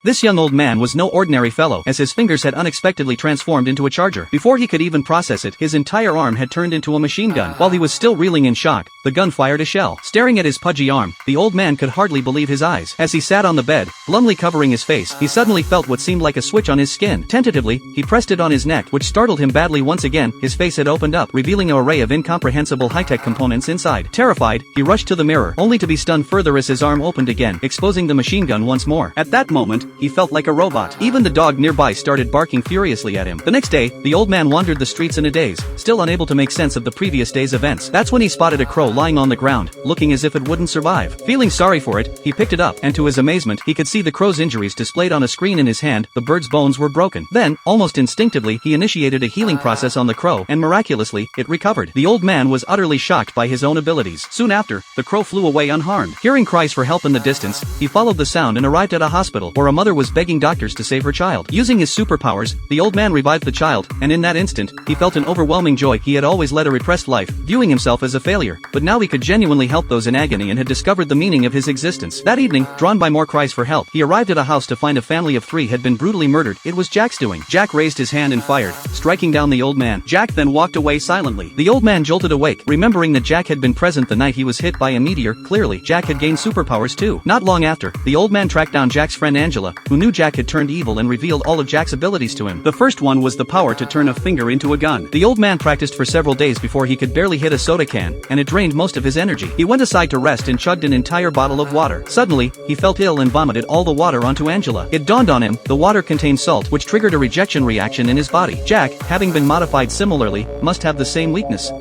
This young old man was no ordinary fellow, as his fingers had unexpectedly transformed into a charger. Before he could even process it, his entire arm had turned into a machine gun. While he was still reeling in shock, the gun fired a shell. Staring at his pudgy arm, the old man could hardly believe his eyes. As he sat on the bed, glumly covering his face, he suddenly felt what seemed like a switch on his skin. Tentatively, he pressed it on his neck, which startled him badly. Once again, his face had opened up, revealing an array of incomprehensible high-tech components inside. Terrified, he rushed to the mirror, only to be stunned further as his arm opened again, exposing the machine gun once more. At that moment, he felt like a robot. Even the dog nearby started barking furiously at him. The next day, the old man wandered the streets in a daze, still unable to make sense of the previous day's events. That's when he spotted a crow lying on the ground, looking as if it wouldn't survive. Feeling sorry for it, he picked it up, and to his amazement, he could see the crow's injuries displayed on a screen in his hand. The bird's bones were broken. Then, almost instinctively, he initiated a healing process on the crow, and miraculously, it recovered. The old man was utterly shocked by his own abilities. Soon after, the crow flew away unharmed. Hearing cries for help in the distance, he followed the sound and arrived at a hospital, where a mother was begging doctors to save her child. Using his superpowers, the old man revived the child, and in that instant, he felt an overwhelming joy. He had always led a repressed life, viewing himself as a failure, but now he could genuinely help those in agony and had discovered the meaning of his existence. That evening, drawn by more cries for help, he arrived at a house to find a family of 3 had been brutally murdered. It was Jack's doing. Jack raised his hand and fired, striking down the old man. Jack then walked away silently. The old man jolted awake, remembering that Jack had been present the night he was hit by a meteor. Clearly, Jack had gained superpowers too. Not long after, the old man tracked down Jack's friend Angela, who knew Jack had turned evil and revealed all of Jack's abilities to him. The first one was the power to turn a finger into a gun. The old man practiced for several days before he could barely hit a soda can, and it drained most of his energy. He went aside to rest and chugged an entire bottle of water. Suddenly, he felt ill and vomited all the water onto Angela. It dawned on him, the water contained salt, which triggered a rejection reaction in his body. Jack, having been modified similarly, must have the same weakness.